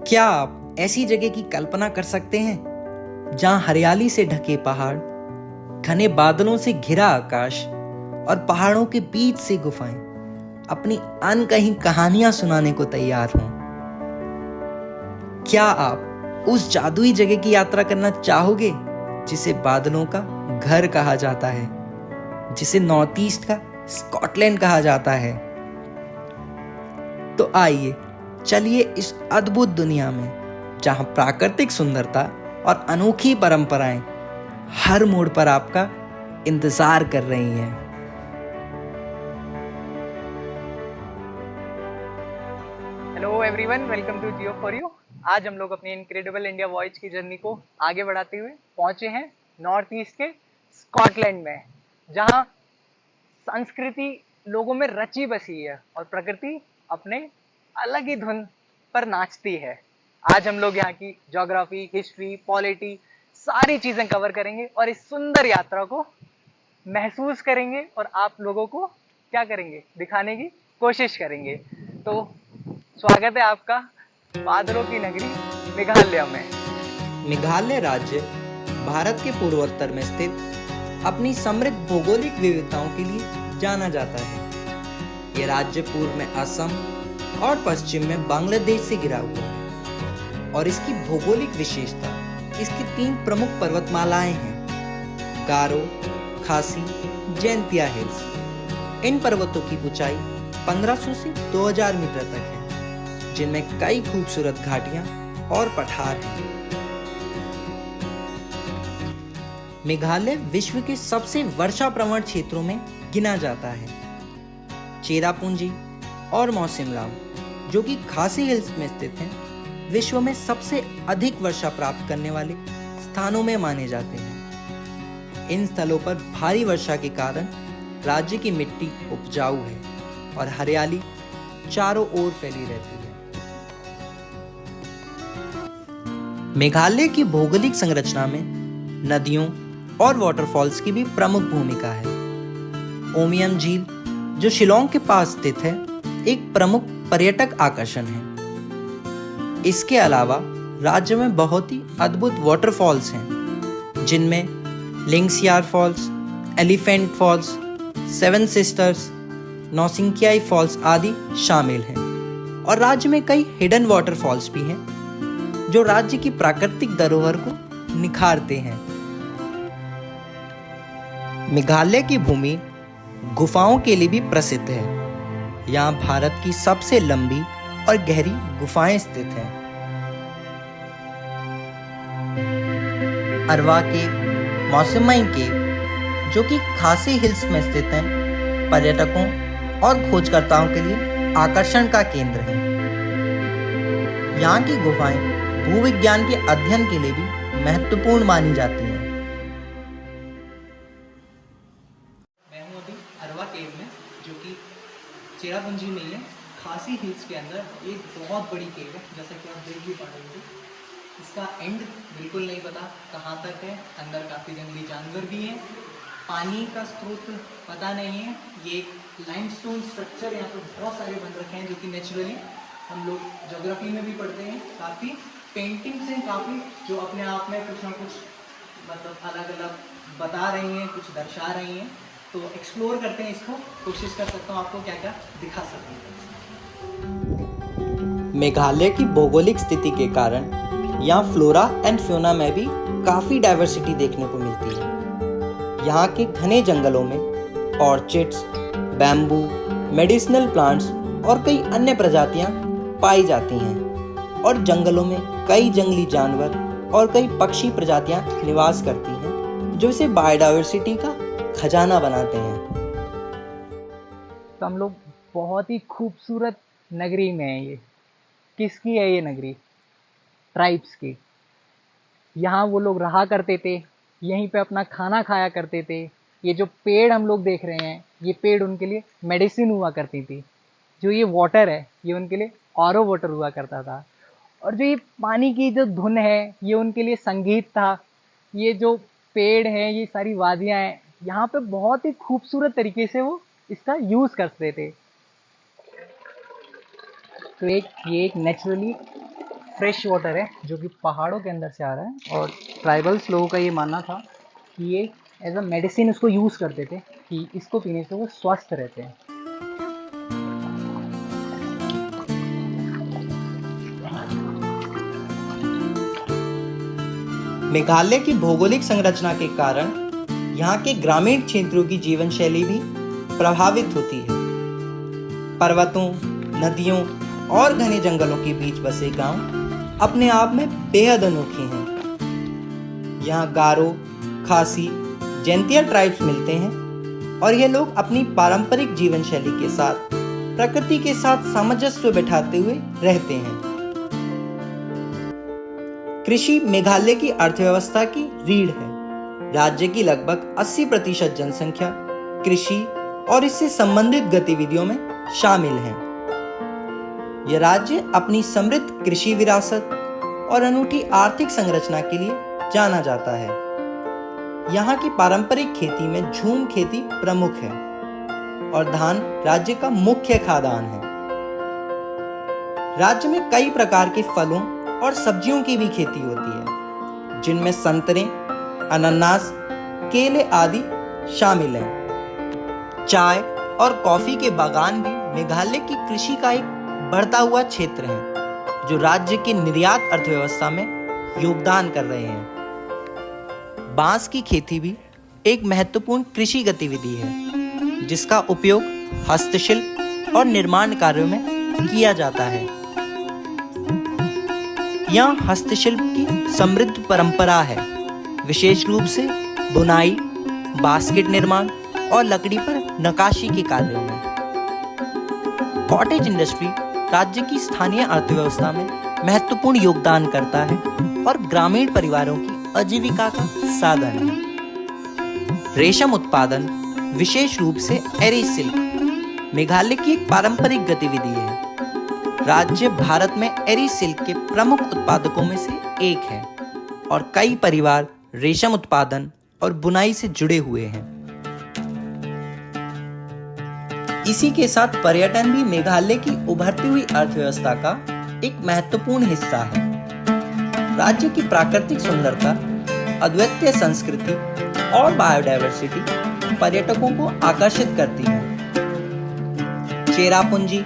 क्या आप ऐसी जगह की कल्पना कर सकते हैं जहां हरियाली से ढके पहाड़, घने बादलों से घिरा आकाश और पहाड़ों के बीच से गुफाएं अपनी अनकही कहानियां सुनाने को तैयार हों? क्या आप उस जादुई जगह की यात्रा करना चाहोगे जिसे बादलों का घर कहा जाता है, जिसे नॉर्थ ईस्ट का स्कॉटलैंड कहा जाता है? तो आइए चलिए इस अद्भुत दुनिया में, जहां प्राकृतिक सुंदरता और अनोखी परंपराएं हर मोड़ पर आपका इंतजार कर रही हैं। Hello everyone, welcome to Jio for you. आज हम लोग अपनी इनक्रेडिबल इंडिया वॉयज की जर्नी को आगे बढ़ाते हुए पहुंचे हैं नॉर्थ ईस्ट के स्कॉटलैंड में, जहां संस्कृति लोगों में रची बसी है और प्रकृति अपने अलग ही धुन पर नाचती है। आज हम लोग यहाँ की ज्योग्राफी, हिस्ट्री, पॉलिटी, सारी चीजें कवर करेंगे और इस सुंदर यात्रा को महसूस करेंगे और आप लोगों को क्या करेंगे, दिखाने की कोशिश करेंगे। तो स्वागत है आपका बादलों की नगरी मेघालय में। मेघालय राज्य भारत के पूर्वोत्तर में स्थित अपनी समृद्ध भौगोलिक विविधताओं के लिए जाना जाता है। ये राज्य पूर्व में असम और पश्चिम में बांग्लादेश से घिरा हुआ है और इसकी भौगोलिक विशेषता इसकी 3 प्रमुख पर्वतमालाएं हैं: गारो, खासी, जैंतिया हिल्स। इन पर्वतों की ऊंचाई 1500 से 2000 मीटर तक है, जिनमें कई खूबसूरत घाटियां और पठार हैं। मेघालय विश्व के सबसे वर्षा प्रवण क्षेत्रों में गिना जाता है। चेरापूंजी और मौसिनराम, जो कि खासी हिल्स में स्थित हैं, विश्व में सबसे अधिक वर्षा प्राप्त करने वाले स्थानों में माने जाते हैं। इन स्थलों पर भारी वर्षा के कारण राज्य की मिट्टी उपजाऊ है और हरियाली चारों ओर फैली रहती है। मेघालय की भौगोलिक संरचना में नदियों और वाटरफॉल्स की भी प्रमुख भूमिका है। ओमियम झील, जो शिलोंग के पास स्थित है, एक प्रमुख पर्यटक आकर्षण है। इसके अलावा राज्य में बहुत ही अद्भुत वाटरफॉल्स हैं, जिनमें लिंग्सियार फॉल्स, एलिफेंट फॉल्स, 7 सिस्टर्स, नौसिंकियाई फॉल्स आदि शामिल हैं। और राज्य में कई हिडन वाटरफॉल्स भी हैं, जो राज्य की प्राकृतिक धरोहर को निखारते हैं। मेघालय की भूमि गुफाओं के लिए भी प्रसिद्ध है। यहाँ भारत की सबसे लंबी और गहरी गुफाएं स्थित हैं। अरवा केव, मौसिनराम केव, जो कि खासी हिल्स में स्थित हैं, पर्यटकों और खोजकर्ताओं के लिए आकर्षण का केंद्र है। यहाँ की गुफाएं भूविज्ञान के अध्ययन के लिए भी महत्वपूर्ण मानी जाती हैं। मैं हूँ अभी अरवा केव में, जो कि चेरापूंजी में ही है, खासी हिल्स के अंदर। एक बहुत बड़ी केव है, जैसा कि आप देख भी पा रहे होंगे। इसका एंड बिल्कुल नहीं पता कहाँ तक है। अंदर काफ़ी जंगली जानवर भी हैं। पानी का स्रोत पता नहीं है। ये एक लाइमस्टोन स्ट्रक्चर यहाँ पर बहुत सारे बन रखे हैं, जो कि नेचुरली हम लोग ज्योग्राफी में भी पढ़ते हैं। काफ़ी पेंटिंग्स हैं, काफ़ी, जो अपने आप में कुछ ना कुछ मतलब अलग अलग बता रही हैं, कुछ दर्शा रही हैं। तो एक्सप्लोर करते हैं इसको, कोशिश कर सकता हूँ आपको क्या क्या दिखा सकूँ। मेघालय की भौगोलिक स्थिति के कारण यहाँ फ्लोरा एंड फ्योना में भी काफ़ी डाइवर्सिटी देखने को मिलती है। यहाँ के घने जंगलों में ऑर्चिड्स, बैम्बू, मेडिसिनल प्लांट्स और कई अन्य प्रजातियाँ पाई जाती हैं और जंगलों में कई जंगली जानवर और कई पक्षी प्रजातियाँ निवास करती हैं, जो इसे बायोडाइवर्सिटी का खजाना बनाते हैं। तो हम लोग बहुत ही खूबसूरत नगरी में है। ये किसकी है? ये नगरी ट्राइब्स की। यहाँ वो लोग रहा करते थे, यहीं पे अपना खाना खाया करते थे। ये जो पेड़ हम लोग देख रहे हैं, ये पेड़ उनके लिए मेडिसिन हुआ करती थी। जो ये वाटर है, ये उनके लिए आरओ वाटर हुआ करता था। और जो ये पानी की जो धुन है, ये उनके लिए संगीत था। ये जो पेड़ हैं, ये सारी वादियाँ हैं, यहाँ पे बहुत ही खूबसूरत तरीके से वो इसका यूज़ करते थे। तो ये एक नेचुरली फ्रेश वाटर है जो कि पहाड़ों के अंदर से आ रहा है, और ट्राइबल्स लोगों का ये मानना था कि ये एज अ मेडिसिन उसको यूज़ करते थे कि इसको पीने से वो स्वस्थ रहते हैं। मेघालय की भौगोलिक संरचना के कारण यहाँ के ग्रामीण क्षेत्रों की जीवन शैली भी प्रभावित होती है। पर्वतों, नदियों और घने जंगलों के बीच बसे गांव अपने आप में बेहद अनोखे हैं। यहाँ गारो, खासी, जैंतिया ट्राइब्स मिलते हैं और ये लोग अपनी पारंपरिक जीवन शैली के साथ प्रकृति के साथ सामंजस्य बिठाते हुए रहते हैं। कृषि मेघालय की अर्थव्यवस्था की रीढ़ है। राज्य की लगभग 80% जनसंख्या कृषि और इससे संबंधित गतिविधियों में शामिल है। यह राज्य अपनी समृद्ध कृषि विरासत और अनूठी आर्थिक संरचना के लिए जाना जाता है। यहाँ की पारंपरिक खेती में झूम खेती प्रमुख है और धान राज्य का मुख्य खाद्यान्न है। राज्य में कई प्रकार के फलों और सब्जियों की भी खेती होती है, जिनमें संतरे, अनानास, केले आदि शामिल हैं। चाय और कॉफी के बागान भी मेघालय की कृषि का एक बढ़ता हुआ क्षेत्र है, जो राज्य की निर्यात अर्थव्यवस्था में योगदान कर रहे हैं। बांस की खेती भी एक महत्वपूर्ण कृषि गतिविधि है, जिसका उपयोग हस्तशिल्प और निर्माण कार्यों में किया जाता है। यहाँ हस्तशिल्प की समृद्ध परंपरा है, विशेष रूप से बुनाई, बास्केट निर्माण और लकड़ी पर नक्काशी के कार्यों में। कॉटेज इंडस्ट्री राज्य की स्थानीय अर्थव्यवस्था में महत्वपूर्ण योगदान करता है और ग्रामीण परिवारों की आजीविका का साधन है। रेशम उत्पादन, विशेष रूप से एरी सिल्क, मेघालय की एक पारंपरिक गतिविधि है। राज्य भारत में एरी सिल्क के प्रमुख उत्पादकों में से एक है और कई परिवार रेशम उत्पादन और बुनाई से जुड़े हुए हैं। इसी के साथ पर्यटन भी मेघालय की उभरती हुई अर्थव्यवस्था का एक महत्वपूर्ण हिस्सा है। राज्य की प्राकृतिक सुंदरता, अद्वितीय संस्कृति और बायोडायवर्सिटी पर्यटकों को आकर्षित करती है। चेरापूंजी,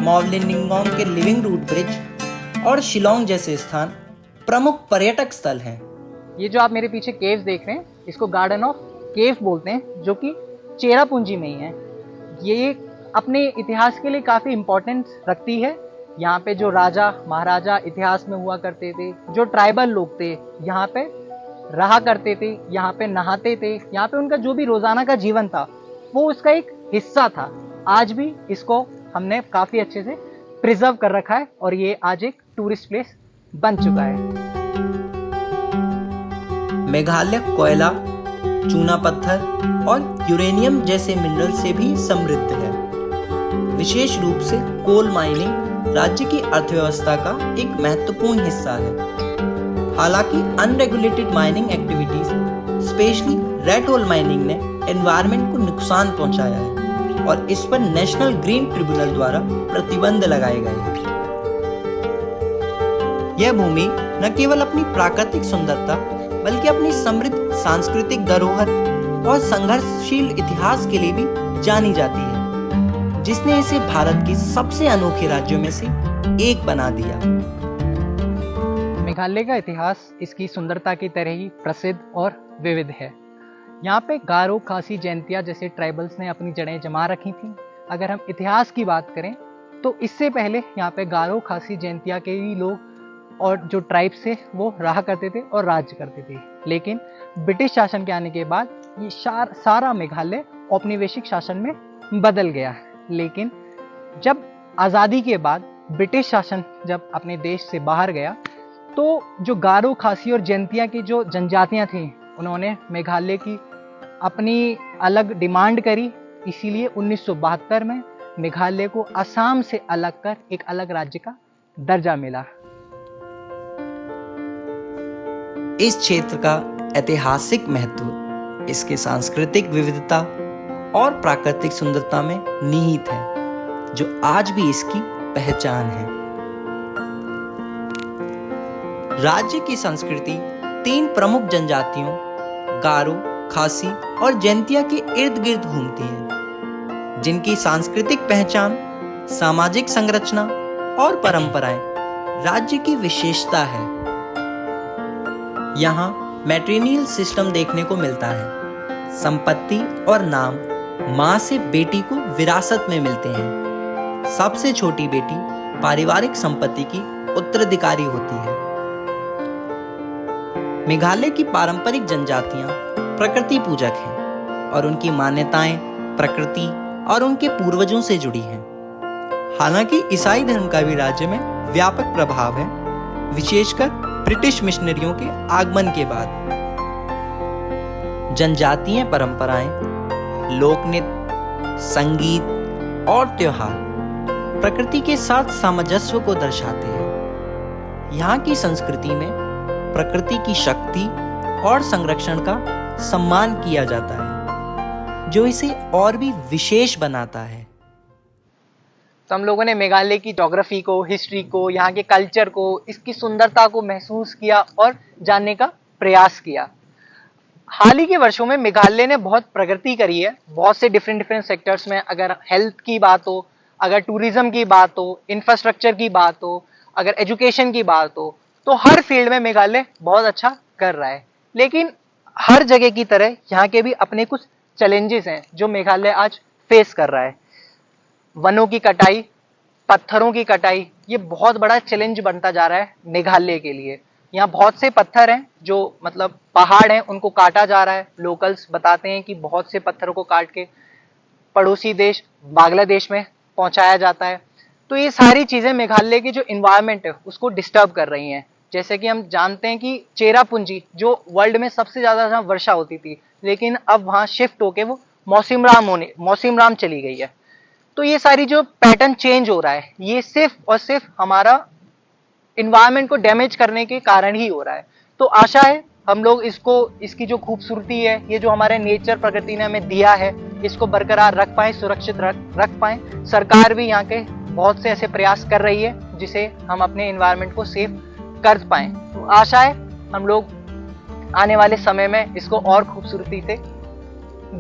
मॉवलिंगोंग के लिविंग रूट ब्रिज और शिलोंग जैसे स्थान प्रमुख पर्यटक स्थल हैं। ये जो आप मेरे पीछे केव्स देख रहे हैं, इसको गार्डन ऑफ केव बोलते हैं, जो कि चेरापूंजी में ही है। ये अपने इतिहास के लिए काफ़ी इम्पोर्टेंस रखती है। यहाँ पे जो राजा महाराजा इतिहास में हुआ करते थे, जो ट्राइबल लोग थे यहाँ पे रहा करते थे, यहाँ पे नहाते थे, यहाँ पे उनका जो भी रोज़ाना का जीवन था वो उसका एक हिस्सा था। आज भी इसको हमने काफ़ी अच्छे से प्रिजर्व कर रखा है और ये आज एक टूरिस्ट प्लेस बन चुका है। मेघालय कोयला, चूना पत्थर और यूरेनियम जैसे मिनरल से भी समृद्ध है। विशेष रूप से कोल माइनिंग राज्य की अर्थव्यवस्था का एक महत्वपूर्ण हिस्सा है। हालांकि unregulated mining activities, specially red hole mining ने एनवायरनमेंट को नुकसान पहुंचाया है और इस पर नेशनल ग्रीन ट्रिब्यूनल द्वारा प्रतिबंध लगाए गए हैं। यह भूमि न केवल अपनी प्राकृतिक सुंदरता बल्कि अपनी समृद्ध सांस्कृतिक धरोहर और संघर्षशील इतिहास के लिए भी जानी जाती है, जिसने इसे भारत के सबसे अनोखे राज्यों में से एक बना दिया। मेघालय का इतिहास इसकी सुंदरता की तरह ही प्रसिद्ध और विविध है। यहाँ पे गारो, खासी, जैंतिया जैसे ट्राइबल्स ने अपनी जड़ें जमा रखी थी। अगर हम इतिहास की बात करें तो इससे पहले यहाँ पे गारो, खासी, जैंतिया के ही लोग और जो ट्राइब्स थे वो रहा करते थे और राज्य करते थे। लेकिन ब्रिटिश शासन के आने के बाद ये सारा मेघालय औपनिवेशिक शासन में बदल गया। लेकिन जब आज़ादी के बाद ब्रिटिश शासन जब अपने देश से बाहर गया तो जो गारो, खासी और जैंतिया की जो जनजातियाँ थीं, उन्होंने मेघालय की अपनी अलग डिमांड करी। इसीलिए 1972 में मेघालय को असम से अलग कर एक अलग राज्य का दर्जा मिला। इस क्षेत्र का ऐतिहासिक महत्व इसके सांस्कृतिक विविधता और प्राकृतिक सुंदरता में निहित है, जो आज भी इसकी पहचान है। राज्य की संस्कृति 3 प्रमुख जनजातियों गारो, खासी और जैंतिया के इर्द गिर्द घूमती है, जिनकी सांस्कृतिक पहचान, सामाजिक संरचना और परंपराएं राज्य की विशेषता है। यहाँ मैट्रिनियल सिस्टम देखने को मिलता है। संपत्ति और नाम माँ से बेटी को विरासत में मिलते हैं। सबसे छोटी बेटी पारिवारिक संपत्ति की उत्तराधिकारी होती है। मेघालय की पारंपरिक जनजातियां प्रकृति पूजक हैं और उनकी मान्यताएं प्रकृति और उनके पूर्वजों से जुड़ी हैं। हालांकि ईसाई धर्म का भी राज्य में व्यापक प्रभाव है, विशेषकर ब्रिटिश मिशनरियों के आगमन के बाद। जनजातीय परंपराएं, लोक नृत्य, संगीत और त्योहार प्रकृति के साथ सामंजस्य को दर्शाते हैं। यहाँ की संस्कृति में प्रकृति की शक्ति और संरक्षण का सम्मान किया जाता है, जो इसे और भी विशेष बनाता है। तो हम लोगों ने मेघालय की ज्योग्राफी को, हिस्ट्री को, यहाँ के कल्चर को, इसकी सुंदरता को महसूस किया और जानने का प्रयास किया। हाल ही के वर्षों में मेघालय ने बहुत प्रगति करी है, बहुत से डिफरेंट सेक्टर्स में। अगर हेल्थ की बात हो, अगर टूरिज्म की बात हो, इंफ्रास्ट्रक्चर की बात हो, अगर एजुकेशन की बात हो, तो हर फील्ड में मेघालय बहुत अच्छा कर रहा है। लेकिन हर जगह की तरह यहाँ के भी अपने कुछ चैलेंजेस हैं जो मेघालय आज फेस कर रहा है। वनों की कटाई, पत्थरों की कटाई, ये बहुत बड़ा चैलेंज बनता जा रहा है मेघालय के लिए। यहाँ बहुत से पत्थर हैं जो मतलब पहाड़ हैं, उनको काटा जा रहा है। लोकल्स बताते हैं कि बहुत से पत्थरों को काट के पड़ोसी देश बांग्लादेश में पहुंचाया जाता है। तो ये सारी चीजें मेघालय की जो इन्वायरमेंट है उसको डिस्टर्ब कर रही हैं। जैसे कि हम जानते हैं कि चेरापूंजी जो वर्ल्ड में सबसे ज्यादा जहाँ वर्षा होती थी, लेकिन अब वहां शिफ्ट होके वो मौसिमराम चली गई है। तो ये सारी जो पैटर्न चेंज हो रहा है, ये सिर्फ और सिर्फ हमारा इन्वायरमेंट को डैमेज करने के कारण ही हो रहा है। तो आशा है हम लोग इसकी जो खूबसूरती है, ये जो हमारे नेचर प्रकृति ने हमें दिया है, इसको बरकरार रख पाए, सुरक्षित रख पाए। सरकार भी यहाँ के बहुत से ऐसे प्रयास कर रही है जिसे हम अपने इन्वायरमेंट को सेफ कर पाए। तो आशा है हम लोग आने वाले समय में इसको और खूबसूरती से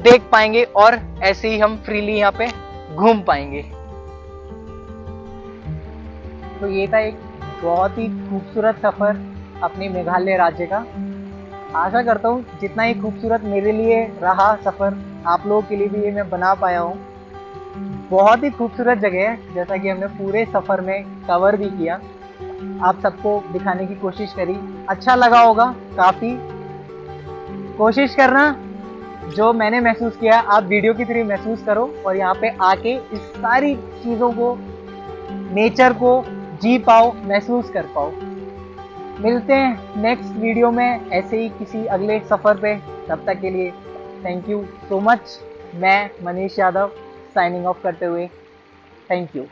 देख पाएंगे और ऐसे ही हम फ्रीली यहाँ पे घूम पाएंगे। तो ये था एक बहुत ही खूबसूरत सफर अपने मेघालय राज्य का। आशा करता हूँ जितना ही खूबसूरत मेरे लिए रहा सफर, आप लोगों के लिए भी ये मैं बना पाया हूँ। बहुत ही खूबसूरत जगह है, जैसा कि हमने पूरे सफर में कवर भी किया, आप सबको दिखाने की कोशिश करी। अच्छा लगा होगा काफी। कोशिश करना जो मैंने महसूस किया आप वीडियो की थ्रू महसूस करो और यहाँ पे आके इस सारी चीजों को, नेचर को जी पाओ, महसूस कर पाओ। मिलते हैं नेक्स्ट वीडियो में ऐसे ही किसी अगले सफर पे। तब तक के लिए थैंक यू सो मच। मैं मनीष यादव साइनिंग ऑफ करते हुए थैंक यू।